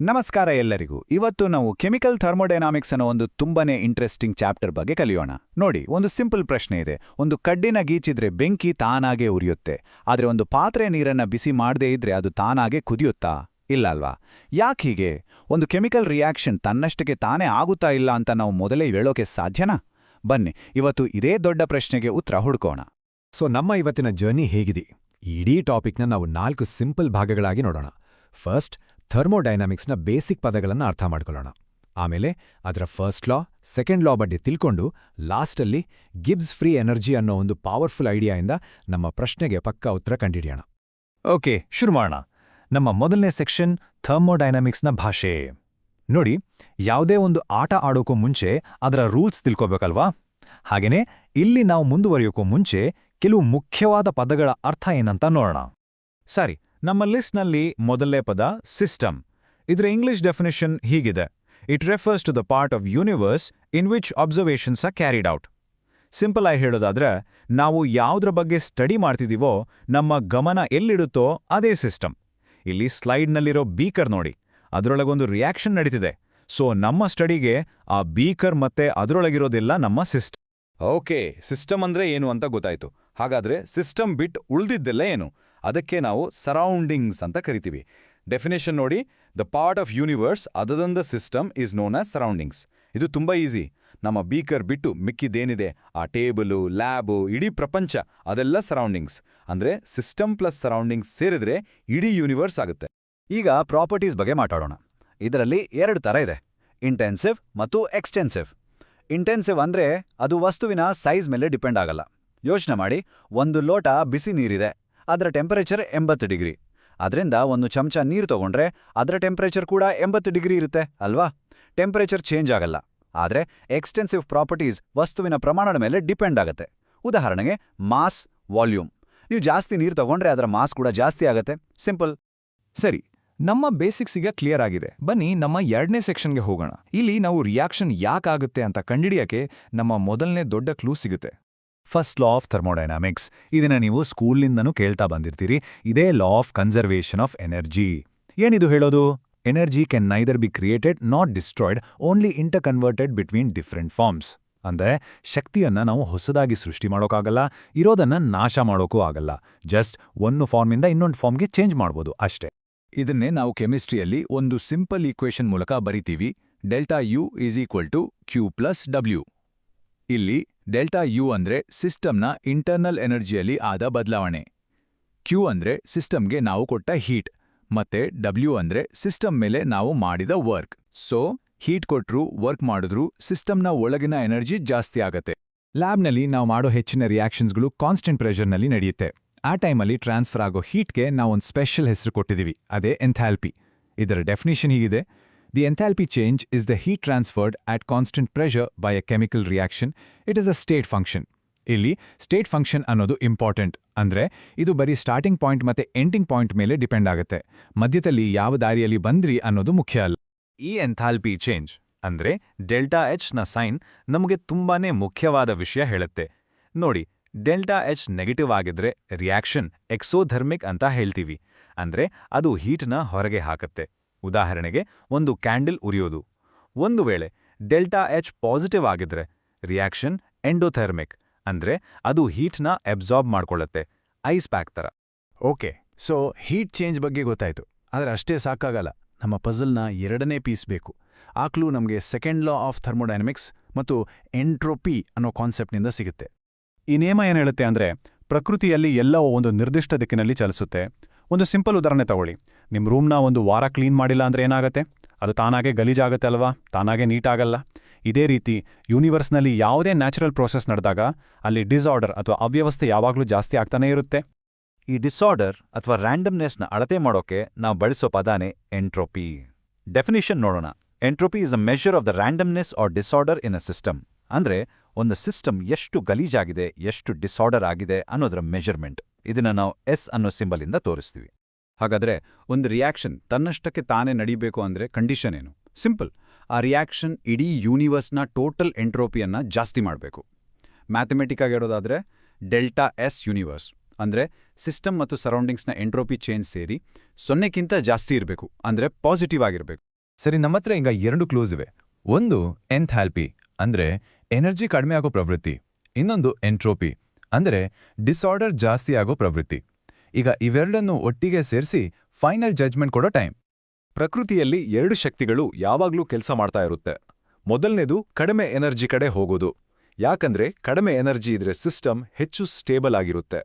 ನಮಸ್ಕಾರ ಎಲ್ಲರಿಗೂ. ಇವತ್ತು ನಾವು ಕೆಮಿಕಲ್ ಥರ್ಮೋಡೈನಾಮಿಕ್ಸ್ ಅನ್ನೋ ಒಂದು ತುಂಬಾನೇ ಇಂಟ್ರೆಸ್ಟಿಂಗ್ ಚಾಪ್ಟರ್ ಬಗ್ಗೆ ಕಲಿಯೋಣ. ನೋಡಿ, ಒಂದು ಸಿಂಪಲ್ ಪ್ರಶ್ನೆ ಇದೆ. ಒಂದು ಕಡ್ಡಿನ ಗೀಚಿದ್ರೆ ಬೆಂಕಿ ತಾನಾಗೆ ಉರಿಯುತ್ತೆ, ಆದ್ರೆ ಒಂದು ಪಾತ್ರೆ ನೀರನ್ನ ಬಿಸಿ ಮಾಡದೇ ಇದ್ರೆ ಅದು ತಾನಾಗೆ ಕುದಿಯುತ್ತಾ? ಇಲ್ಲ ಅಲ್ವಾ? ಯಾಕೆ ಹೀಗೆ? ಒಂದು ಕೆಮಿಕಲ್ ರಿಯಾಕ್ಷನ್ ತನ್ನಷ್ಟಕ್ಕೆ ತಾನೇ ಆಗುತ್ತಾ ಇಲ್ಲ ಅಂತ ನಾವು ಮೊದಲೇ ಹೇಳೋಕೆ ಸಾಧ್ಯನಾ? ಬನ್ನಿ ಇವತ್ತು ಇದೇ ದೊಡ್ಡ ಪ್ರಶ್ನೆಗೆ ಉತ್ತರ ಹುಡುಕೋಣ. ನಮ್ಮ ಇವತ್ತಿನ ಜರ್ನಿ ಹೇಗಿದೆ? ಇಡೀ ಟಾಪಿಕ್ನ ನಾವು 4 ಸಿಂಪಲ್ ಭಾಗಗಳಾಗಿ ನೋಡೋಣ. ಫಸ್ಟ್, ಥರ್ಮೋಡೈನಾಮಿಕ್ಸ್ನ ಬೇಸಿಕ್ ಪದಗಳನ್ನು ಅರ್ಥ ಮಾಡ್ಕೊಳ್ಳೋಣ. ಆಮೇಲೆ ಅದರ ಫಸ್ಟ್ ಲಾ, ಸೆಕೆಂಡ್ ಲಾ ಬಗ್ಗೆ ತಿಳ್ಕೊಂಡು ಲಾಸ್ಟಲ್ಲಿ ಗಿಬ್ಸ್ ಫ್ರೀ ಎನರ್ಜಿ ಅನ್ನೋ ಒಂದು ಪವರ್ಫುಲ್ ಐಡಿಯಾಯಿಂದ ನಮ್ಮ ಪ್ರಶ್ನೆಗೆ ಪಕ್ಕಾ ಉತ್ತರ ಕಂಡುಹಿಡಿಯೋಣ. ಓಕೆ, ಶುರು ಮಾಡೋಣ. ನಮ್ಮ ಮೊದಲನೇ ಸೆಕ್ಷನ್ ಥರ್ಮೋಡೈನಾಮಿಕ್ಸ್ನ ಭಾಷೆ. ನೋಡಿ, ಯಾವುದೇ ಒಂದು ಆಟ ಆಡೋಕ್ಕೂ ಮುಂಚೆ ಅದರ ರೂಲ್ಸ್ ತಿಳ್ಕೋಬೇಕಲ್ವಾ? ಹಾಗೇನೇ ಇಲ್ಲಿ ನಾವು ಮುಂದುವರಿಯೋಕ್ಕೂ ಮುಂಚೆ ಕೆಲವು ಮುಖ್ಯವಾದ ಪದಗಳ ಅರ್ಥ ಏನಂತ ನೋಡೋಣ. ಸರಿ, ನಮ್ಮ ಲಿಸ್ಟ್ನಲ್ಲಿ ಮೊದಲನೇ ಪದ ಸಿಸ್ಟಮ್. ಇದರ ಇಂಗ್ಲಿಷ್ ಡೆಫಿನಿಷನ್ ಹೀಗಿದೆ: it refers to the part of universe in which observations are carried out. Simple ಆಗಿ ಹೇಳೋದಾದ್ರೆ, ನಾವು ಯಾವುದ್ರ ಬಗ್ಗೆ ಸ್ಟಡಿ ಮಾಡ್ತಿದ್ದೀವೋ ನಮ್ಮ ಗಮನ ಎಲ್ಲಿಡುತ್ತೋ ಅದೇ ಸಿಸ್ಟಮ್. ಇಲ್ಲಿ ಸ್ಲೈಡ್ನಲ್ಲಿರೋ ಬೀಕರ್ ನೋಡಿ, ಅದರೊಳಗೊಂದು ರಿಯಾಕ್ಷನ್ ನಡೀತಿದೆ. ಸೊ ನಮ್ಮ ಸ್ಟಡಿಗೆ ಆ ಬೀಕರ್ ಮತ್ತೆ ಅದರೊಳಗಿರೋದೆಲ್ಲ ನಮ್ಮ ಸಿಸ್ಟಮ್. ಓಕೆ, ಸಿಸ್ಟಮ್ ಅಂದ್ರೆ ಏನು ಅಂತ ಗೊತ್ತಾಯ್ತು. ಹಾಗಾದ್ರೆ ಸಿಸ್ಟಮ್ ಬಿಟ್ ಉಳ್ದಿದ್ದೆಲ್ಲ ಏನು? ಅದಕ್ಕೆ ನಾವು ಸರೌಂಡಿಂಗ್ಸ್ ಅಂತ ಕರಿತೀವಿ. ಡೆಫಿನೇಷನ್ ನೋಡಿ: the part of universe other than the system is known as surroundings. ಇದು ತುಂಬಾ ಈಸಿ. ನಮ್ಮ ಬೀಕರ್ ಬಿಟ್ಟು ಮಿಕ್ಕಿದ್ದೇನಿದೆ, ಆ ಟೇಬಲು, ಲ್ಯಾಬು, ಇಡೀ ಪ್ರಪಂಚ, ಅದೆಲ್ಲ ಸರೌಂಡಿಂಗ್ಸ್. ಅಂದ್ರೆ ಸಿಸ್ಟಮ್ ಪ್ಲಸ್ ಸರೌಂಡಿಂಗ್ಸ್ ಸೇರಿದ್ರೆ ಇಡೀ ಯೂನಿವರ್ಸ್ ಆಗುತ್ತೆ. ಈಗ ಪ್ರಾಪರ್ಟೀಸ್ ಬಗ್ಗೆ ಮಾತಾಡೋಣ. ಇದರಲ್ಲಿ 2 ಥರ ಇದೆ: ಇಂಟೆನ್ಸಿವ್ ಮತ್ತು ಎಕ್ಸ್ಟೆನ್ಸಿವ್. ಇಂಟೆನ್ಸಿವ್ ಅಂದ್ರೆ ಅದು ವಸ್ತುವಿನ ಸೈಜ್ ಮೇಲೆ ಡಿಪೆಂಡ್ ಆಗಲ್ಲ. ಯೋಚನೆ ಮಾಡಿ, ಒಂದು ಲೋಟ ಬಿಸಿ ನೀರಿದೆ, ಅದರ ಟೆಂಪರೇಚರ್ 80 ಡಿಗ್ರಿ. ಅದರಿಂದ ಒಂದು ಚಮಚ ನೀರು ತಗೊಂಡ್ರೆ ಅದರ ಟೆಂಪರೇಚರ್ ಕೂಡ 80 ಡಿಗ್ರಿ ಇರುತ್ತೆ ಅಲ್ವಾ? ಟೆಂಪರೇಚರ್ ಚೇಂಜ್ ಆಗಲ್ಲ. ಆದರೆ ಎಕ್ಸ್ಟೆನ್ಸಿವ್ ಪ್ರಾಪರ್ಟೀಸ್ ವಸ್ತುವಿನ ಪ್ರಮಾಣದ ಮೇಲೆ ಡಿಪೆಂಡ್ ಆಗುತ್ತೆ. ಉದಾಹರಣೆಗೆ ಮಾಸ್, ವಾಲ್ಯೂಮ್. ನೀವು ಜಾಸ್ತಿ ನೀರು ತಗೊಂಡ್ರೆ ಅದರ ಮಾಸ್ ಕೂಡ ಜಾಸ್ತಿ ಆಗತ್ತೆ. ಸಿಂಪಲ್. ಸರಿ, ನಮ್ಮ ಬೇಸಿಕ್ಸ್ ಈಗ ಕ್ಲಿಯರ್ ಆಗಿದೆ. ಬನ್ನಿ ನಮ್ಮ 2ನೇ ಸೆಕ್ಷನ್ಗೆ ಹೋಗೋಣ. ಇಲ್ಲಿ ನಾವು ರಿಯಾಕ್ಷನ್ ಯಾಕಾಗುತ್ತೆ ಅಂತ ಕಂಡಿಡಿಯಕ್ಕೆ ನಮ್ಮ ಮೊದಲನೇ ದೊಡ್ಡ ಕ್ಲೂ ಸಿಗುತ್ತೆ. First law of thermodynamics. ಇದನ್ನ ನೀವು ಸ್ಕೂಲ್ನಿಂದನೂ ಕೇಳ್ತಾ ಬಂದಿರ್ತೀರಿ. ಇದೇ law of conservation of energy. ಏನಿದು ಹೇಳೋದು? Energy can neither be created not destroyed, only interconverted between different forms. ಅಂದ್ರೆ ಶಕ್ತಿಯನ್ನ ನಾವು ಹೊಸದಾಗಿ ಸೃಷ್ಟಿ ಮಾಡೋಕ್ಕಾಗಲ್ಲ, ಇರೋದನ್ನ ನಾಶ ಮಾಡೋಕ್ಕೂ ಆಗಲ್ಲ. ಜಸ್ಟ್ ಒಂದು ಫಾರ್ಮಿಂದ ಇನ್ನೊಂದು ಫಾರ್ಮ್ಗೆ ಚೇಂಜ್ ಮಾಡ್ಬೋದು ಅಷ್ಟೇ. ಇದನ್ನೇ ನಾವು ಕೆಮಿಸ್ಟ್ರಿಯಲ್ಲಿ ಒಂದು ಸಿಂಪಲ್ ಈಕ್ವೇಷನ್ ಮೂಲಕ ಬರಿತೀವಿ: delta U is equal to Q plus W. ಇಲ್ಲಿ ಡೆಲ್ಟಾ ಯು ಅಂದ್ರೆ ಸಿಸ್ಟಮ್ನ ಇಂಟರ್ನಲ್ ಎನರ್ಜಿಯಲ್ಲಿ ಆದ ಬದಲಾವಣೆ, ಕ್ಯೂ ಅಂದ್ರೆ ಸಿಸ್ಟಮ್ಗೆ ನಾವು ಕೊಟ್ಟ ಹೀಟ್, ಮತ್ತೆ ಡಬ್ಲ್ಯೂ ಅಂದ್ರೆ ಸಿಸ್ಟಮ್ ಮೇಲೆ ನಾವು ಮಾಡಿದ ವರ್ಕ್. ಸೊ ಹೀಟ್ ಕೊಟ್ರೂ ವರ್ಕ್ ಮಾಡಿದ್ರೂ ಸಿಸ್ಟಮ್ನ ಒಳಗಿನ ಎನರ್ಜಿ ಜಾಸ್ತಿ ಆಗತ್ತೆ. ಲ್ಯಾಬ್ನಲ್ಲಿ ನಾವು ಮಾಡೋ ಹೆಚ್ಚಿನ ರಿಯಾಕ್ಷನ್ಸ್ಗಳು ಕಾನ್ಸ್ಟೆಂಟ್ ಪ್ರೆಷರ್ನಲ್ಲಿ ನಡೆಯುತ್ತೆ. ಆ ಟೈಮಲ್ಲಿ ಟ್ರಾನ್ಸ್ಫರ್ ಆಗೋ ಹೀಟ್ಗೆ ನಾವೊಂದು ಸ್ಪೆಷಲ್ ಹೆಸರು ಕೊಟ್ಟಿದ್ದೀವಿ, ಅದೇ ಎಂಥಾಲ್ಪಿ. ಇದರ ಡೆಫಿನಿಷನ್ ಹೀಗಿದೆ: the enthalpy change is the heat transferred at constant pressure by A chemical reaction. It is a state function. ಇಲ್ಲಿ ಸ್ಟೇಟ್ ಫಂಕ್ಷನ್ ಅನ್ನೋದು ಇಂಪಾರ್ಟೆಂಟ್. ಅಂದ್ರೆ ಇದು ಬರೀ ಸ್ಟಾರ್ಟಿಂಗ್ ಪಾಯಿಂಟ್ ಮತ್ತೆ ಎಂಡಿಂಗ್ ಪಾಯಿಂಟ್ ಮೇಲೆ ಡಿಪೆಂಡ್ ಆಗುತ್ತೆ. ಮಧ್ಯದಲ್ಲಿ ಯಾವ ದಾರಿಯಲ್ಲಿ ಬಂದ್ರಿ ಅನ್ನೋದು ಮುಖ್ಯ ಅಲ್ಲ. ಈ ಎಂಥಾಲ್ಪಿ ಚೇಂಜ್ ಅಂದ್ರೆ ಡೆಲ್ಟಾ ಎಚ್ ನ ಸೈನ್ ನಮಗೆ ತುಂಬಾನೇ ಮುಖ್ಯವಾದ ವಿಷಯ ಹೇಳುತ್ತೆ. ನೋಡಿ, ಡೆಲ್ಟಾ ಎಚ್ ನೆಗೆಟಿವ್ ಆಗಿದ್ರೆ ರಿಯಾಕ್ಷನ್ ಎಕ್ಸೋಧರ್ಮಿಕ್ ಅಂತ ಹೇಳ್ತೀವಿ. ಅಂದ್ರೆ ಅದು ಹೀಟ್ನ ಹೊರಗೆ ಹಾಕತ್ತೆ. ಉದಾಹರಣೆಗೆ ಒಂದು ಕ್ಯಾಂಡಲ್ ಉರಿಯೋದು. ಒಂದು ವೇಳೆ ಡೆಲ್ಟಾ ಎಚ್ ಪಾಸಿಟಿವ್ ಆಗಿದ್ರೆ ರಿಯಾಕ್ಷನ್ ಎಂಡೋಥರ್ಮಿಕ್. ಅಂದ್ರೆ ಅದು ಹೀಟ್ನ ಅಬ್ಸಾರ್ಬ್ ಮಾಡ್ಕೊಳ್ಳುತ್ತೆ, ಐಸ್ ಪ್ಯಾಕ್ ತರ. ಓಕೆ, ಸೊ ಹೀಟ್ ಚೇಂಜ್ ಬಗ್ಗೆ ಗೊತ್ತಾಯ್ತು. ಆದರೆ ಅಷ್ಟೇ ಸಾಕಾಗಲ್ಲ, ನಮ್ಮ ಪಜಲ್ನ 2ನೇ ಪೀಸ್ ಬೇಕು. ಆ ಕ್ಲೂ ನಮಗೆ ಸೆಕೆಂಡ್ ಲಾ ಆಫ್ ಥರ್ಮೋಡೈನಮಿಕ್ಸ್ ಮತ್ತು ಎಂಟ್ರೋಪಿ ಅನ್ನೋ ಕಾನ್ಸೆಪ್ಟ್ನಿಂದ ಸಿಗುತ್ತೆ. ಈ ನಿಯಮ ಏನು ಹೇಳುತ್ತೆ ಅಂದರೆ, ಪ್ರಕೃತಿಯಲ್ಲಿ ಎಲ್ಲವೂ ಒಂದು ನಿರ್ದಿಷ್ಟ ದಿಕ್ಕಿನಲ್ಲಿ ಚಲಿಸುತ್ತೆ. ಒಂದು ಸಿಂಪಲ್ ಉದಾಹರಣೆ ತಗೊಳ್ಳಿ. ನಿಮ್ಮ ರೂಮ್ನ ಒಂದು ವಾರ ಕ್ಲೀನ್ ಮಾಡಿಲ್ಲ ಅಂದರೆ ಏನಾಗುತ್ತೆ? ಅದು ತಾನಾಗೆ ಗಲೀಜಾಗುತ್ತೆ ಅಲ್ವಾ? ತಾನಾಗೆ ನೀಟಾಗಲ್ಲ. ಇದೇ ರೀತಿ ಯೂನಿವರ್ಸ್ನಲ್ಲಿ ಯಾವುದೇ ನ್ಯಾಚುರಲ್ ಪ್ರೋಸೆಸ್ ನಡೆದಾಗ ಅಲ್ಲಿ ಡಿಸಾರ್ಡರ್ ಅಥವಾ ಅವ್ಯವಸ್ಥೆ ಯಾವಾಗಲೂ ಜಾಸ್ತಿ ಆಗ್ತಾನೇ ಇರುತ್ತೆ. ಈ ಡಿಸಾರ್ಡರ್ ಅಥವಾ ರ್ಯಾಂಡಮ್ನೆಸ್ನ ಅಳತೆ ಮಾಡೋಕೆ ನಾವು ಬಳಸೋ ಪದಾನೇ ಎಂಟ್ರೋಪಿ. ಡೆಫಿನಿಷನ್ ನೋಡೋಣ. Entropy is a measure of the randomness or disorder in a system. ಅಂದ್ರೆ ಒಂದು ಸಿಸ್ಟಮ್ ಎಷ್ಟು ಗಲೀಜಾಗಿದೆ, ಎಷ್ಟು ಡಿಸಾರ್ಡರ್ ಆಗಿದೆ ಅನ್ನೋದರ ಮೆಜರ್ಮೆಂಟ್. ಇದನ್ನ ನಾವು ಎಸ್ ಅನ್ನೋ ಸಿಂಬಲಿಂದ ತೋರಿಸ್ತೀವಿ. ಹಾಗಾದ್ರೆ ಒಂದು ರಿಯಾಕ್ಷನ್ ತನ್ನಷ್ಟಕ್ಕೆ ತಾನೇ ನಡೀಬೇಕು ಅಂದ್ರೆ ಕಂಡೀಷನ್ ಏನು? ಸಿಂಪಲ್. ಆ ರಿಯಾಕ್ಷನ್ ಇಡೀ ಯೂನಿವರ್ಸ್ನ ಟೋಟಲ್ ಎಂಟ್ರೋಪಿಯನ್ನ ಜಾಸ್ತಿ ಮಾಡಬೇಕು. ಮ್ಯಾಥಮೆಟಿಕ್ ಆಗಿ ಹೇಳೋದಾದ್ರೆ ಡೆಲ್ಟಾ ಎಸ್ ಯೂನಿವರ್ಸ್ ಅಂದರೆ ಸಿಸ್ಟಮ್ ಮತ್ತು ಸರೌಂಡಿಂಗ್ಸ್ನ ಎಂಟ್ರೋಪಿ ಚೇಂಜ್ ಸೇರಿ 0ಕ್ಕಿಂತ ಜಾಸ್ತಿ ಇರಬೇಕು, ಅಂದರೆ ಪಾಸಿಟಿವ್ ಆಗಿರಬೇಕು. ಸರಿ, ನಮ್ಮತ್ರ ಈಗ 2 ಕ್ಲೂಸ್ ಇವೆ. ಒಂದು ಎಂಥಾಲ್ಪಿ, ಅಂದ್ರೆ ಎನರ್ಜಿ ಕಡಿಮೆ ಆಗೋ ಪ್ರವೃತ್ತಿ. ಇನ್ನೊಂದು ಎಂಟ್ರೋಪಿ, ಅಂದ್ರೆ ಡಿಸಾರ್ಡರ್ ಜಾಸ್ತಿ ಆಗೋ ಪ್ರವೃತ್ತಿ. ಈಗ ಇವೆರಡನ್ನು ಒಟ್ಟಿಗೆ ಸೇರಿಸಿ ಫೈನಲ್ ಜಡ್ಜ್ಮೆಂಟ್ ಕೊಡೋ ಟೈಮ್. ಪ್ರಕೃತಿಯಲ್ಲಿ 2 ಶಕ್ತಿಗಳು ಯಾವಾಗ್ಲೂ ಕೆಲಸ ಮಾಡ್ತಾ ಇರುತ್ತೆ. ಮೊದಲನೇದು ಕಡಿಮೆ ಎನರ್ಜಿ ಕಡೆ ಹೋಗೋದು. ಯಾಕಂದ್ರೆ ಕಡಿಮೆ ಎನರ್ಜಿ ಇದ್ರೆ ಸಿಸ್ಟಮ್ ಹೆಚ್ಚು ಸ್ಟೇಬಲ್ ಆಗಿರುತ್ತೆ.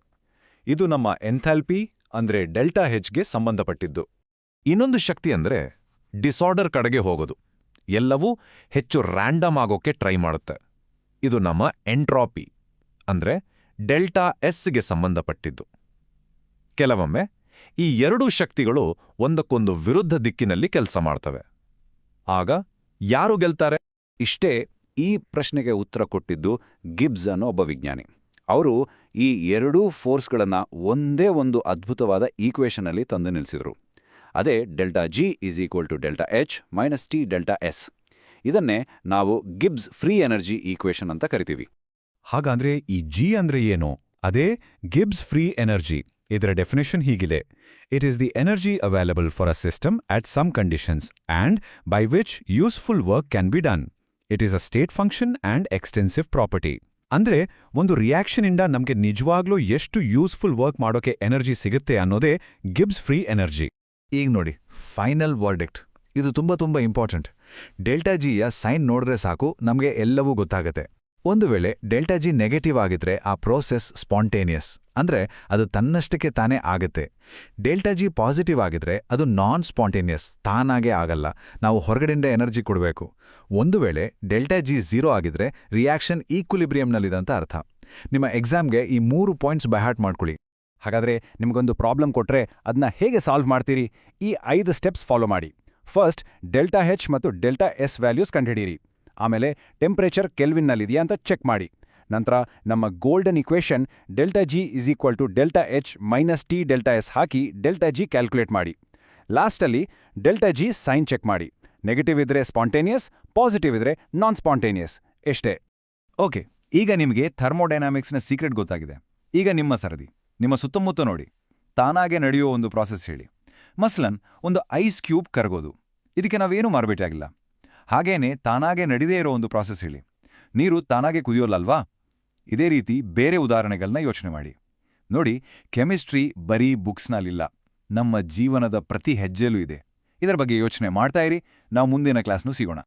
ಇದು ನಮ್ಮ ಎಂಥಾಲ್ಪಿ ಅಂದ್ರೆ ಡೆಲ್ಟಾ ಹೆಚ್ಗೆ ಸಂಬಂಧಪಟ್ಟಿದ್ದು. ಇನ್ನೊಂದು ಶಕ್ತಿ ಅಂದ್ರೆ ಡಿಸಾರ್ಡರ್ ಕಡೆಗೆ ಹೋಗೋದು. ಎಲ್ಲವೂ ಹೆಚ್ಚು ರ್ಯಾಂಡಮ್ ಆಗೋಕೆ ಟ್ರೈ ಮಾಡುತ್ತೆ. ಇದು ನಮ್ಮ ಎಂಟ್ರಾಪಿ ಅಂದ್ರೆ ಡೆಲ್ಟಾ ಎಸ್ಗೆ ಸಂಬಂಧಪಟ್ಟಿದ್ದು. ಕೆಲವೊಮ್ಮೆ ಈ 2 ಶಕ್ತಿಗಳು ಒಂದಕ್ಕೊಂದು ವಿರುದ್ಧ ದಿಕ್ಕಿನಲ್ಲಿ ಕೆಲಸ ಮಾಡ್ತವೆ. ಆಗ ಯಾರು ಗೆಲ್ತಾರೆ? ಇಷ್ಟೇ ಈ ಪ್ರಶ್ನೆಗೆ ಉತ್ತರ ಕೊಟ್ಟಿದ್ದು ಗಿಬ್ಸ್ ಅನ್ನೋ ಒಬ್ಬ ವಿಜ್ಞಾನಿ. ಅವರು ಈ 2 ಫೋರ್ಸ್ಗಳನ್ನು ಒಂದೇ ಒಂದು ಅದ್ಭುತವಾದ ಈಕ್ವೇಷನಲ್ಲಿ ತಂದು ನಿಲ್ಲಿಸಿದ್ರು. ಅದೇ delta G is equal to delta H minus T delta S. ಇದನ್ನೇ ನಾವು ಗಿಬ್ಸ್ ಫ್ರೀ ಎನರ್ಜಿ ಈಕ್ವೇಷನ್ ಅಂತ ಕರಿತೀವಿ. ಹಾಗಾದ್ರೆ ಈ ಜಿ ಅಂದ್ರೆ ಏನು? ಅದೇ ಗಿಬ್ಸ್ ಫ್ರೀ ಎನರ್ಜಿ. ಇದರ ಡೆಫಿನೇಷನ್ ಹೀಗಿದೆ: it is the energy available for a system at some conditions and by which useful work can be done. It is a state function and extensive property. ಅಂದ್ರೆ ಒಂದು ರಿಯಾಕ್ಷನಿಂದ ನಮಗೆ ನಿಜವಾಗ್ಲೂ ಎಷ್ಟು useful work ಮಾಡೋಕೆ energy ಸಿಗುತ್ತೆ ಅನ್ನೋದೇ Gibbs free energy. ಈಗ ನೋಡಿ, ಫೈನಲ್ ವರ್ಡಿಕ್ಟ್. ಇದು ತುಂಬಾ ಇಂಪಾರ್ಟೆಂಟ್. ಡೆಲ್ಟಾ ಜಿಯ ಸೈನ್ ನೋಡಿದ್ರೆ ಸಾಕು ನಮಗೆ ಎಲ್ಲವೂ ಗೊತ್ತಾಗುತ್ತೆ. ಒಂದು ವೇಳೆ ಡೆಲ್ಟಾ ಜಿ ನೆಗೆಟಿವ್ ಆಗಿದ್ರೆ ಆ ಪ್ರೋಸೆಸ್ ಸ್ಪಾಂಟೇನಿಯಸ್, ಅಂದ್ರೆ ಅದು ತನ್ನಷ್ಟಕ್ಕೆ ತಾನೇ ಆಗುತ್ತೆ. ಡೆಲ್ಟಾ ಜಿ ಪಾಸಿಟಿವ್ ಆಗಿದ್ರೆ ಅದು ನಾನ್ ಸ್ಪಾಂಟೇನಿಯಸ್, ತಾನಾಗೇ ಆಗಲ್ಲ, ನಾವು ಹೊರಗಡೆಯಿಂದ ಎನರ್ಜಿ ಕೊಡಬೇಕು. ಒಂದು ವೇಳೆ ಡೆಲ್ಟಾ ಜಿ 0 ಆಗಿದ್ರೆ ರಿಯಾಕ್ಷನ್ ಈಕ್ವಿಲಿಬ್ರಿಯಂನಲ್ಲಿದಂತ ಅರ್ಥ. ನಿಮ್ಮ ಎಕ್ಸಾಮ್ಗೆ ಈ 3 ಪಾಯಿಂಟ್ಸ್ ಬೈ ಹಾರ್ಟ್ ಮಾಡ್ಕೊಳ್ಳಿ. ಹಾಗಾದ್ರೆ ನಿಮಗೊಂದು ಪ್ರಾಬ್ಲಮ್ ಕೊಟ್ರೆ ಅದನ್ನ ಹೇಗೆ ಸಾಲ್ವ್ ಮಾಡ್ತೀರಿ? ಈ 5 ಸ್ಟೆಪ್ಸ್ ಫಾಲೋ ಮಾಡಿ. ಫಸ್ಟ್, ಡೆಲ್ಟಾ ಹೆಚ್ ಮತ್ತು ಡೆಲ್ಟಾ ಎಸ್ ವ್ಯಾಲ್ಯೂಸ್ ಕಂಡುಹಿಡಿಯಿರಿ. ಆಮೇಲೆ ಟೆಂಪರೇಚರ್ ಕೆಲ್ವಿನ್ನಲ್ಲಿದೆಯಾ ಅಂತ ಚೆಕ್ ಮಾಡಿ. ನಂತರ ನಮ್ಮ golden equation delta G is equal to delta H minus T delta S ಹಾಕಿ ಡೆಲ್ಟಾ ಜಿ ಕ್ಯಾಲ್ಕುಲೇಟ್ ಮಾಡಿ. ಲಾಸ್ಟಲ್ಲಿ ಡೆಲ್ಟಾ ಜಿ ಸೈನ್ ಚೆಕ್ ಮಾಡಿ. ನೆಗೆಟಿವ್ ಇದ್ರೆ ಸ್ಪಾಂಟೇನಿಯಸ್, ಪಾಸಿಟಿವ್ ಇದ್ರೆ ನಾನ್ ಸ್ಪಾಂಟೇನಿಯಸ್. ಎಷ್ಟೇ. ಓಕೆ, ಈಗ ನಿಮಗೆ ಥರ್ಮೋಡೈನಾಮಿಕ್ಸ್ನ ಸೀಕ್ರೆಟ್ ಗೊತ್ತಾಗಿದೆ. ಈಗ ನಿಮ್ಮ ಸರದಿ. ನಿಮ್ಮ ಸುತ್ತಮುತ್ತ ನೋಡಿ. ತಾನಾಗೆ ನಡೆಯೋ ಒಂದು ಪ್ರಾಸೆಸ್ ಹೇಳಿ. ಮಸ್ಲನ್, ಒಂದು ಐಸ್ ಕ್ಯೂಬ್ ಕರಗೋದು. ಇದಕ್ಕೆ ನಾವೇನೂ ಮಾಡಬೇಕಾಗಿಲ್ಲ. ಹಾಗೇನೆ ತಾನಾಗೆ ನಡೆದೇ ಇರೋ ಒಂದು ಪ್ರಾಸೆಸ್ ಹೇಳಿ. ನೀರು ತಾನಾಗೆ ಕುದಿಯೋಲ್ಲಲ್ವಾ? ಇದೇ ರೀತಿ ಬೇರೆ ಉದಾಹರಣೆಗಳನ್ನ ಯೋಚನೆ ಮಾಡಿ. ನೋಡಿ, ಕೆಮಿಸ್ಟ್ರಿ ಬರೀ ಬುಕ್ಸ್ನಲ್ಲಿಲ್ಲ, ನಮ್ಮ ಜೀವನದ ಪ್ರತಿ ಹೆಜ್ಜೆಲೂ ಇದೆ. ಇದರ ಬಗ್ಗೆ ಯೋಚನೆ ಮಾಡ್ತಾ ಇರಿ. ನಾವು ಮುಂದಿನ ಕ್ಲಾಸ್ನೂ ಸಿಗೋಣ.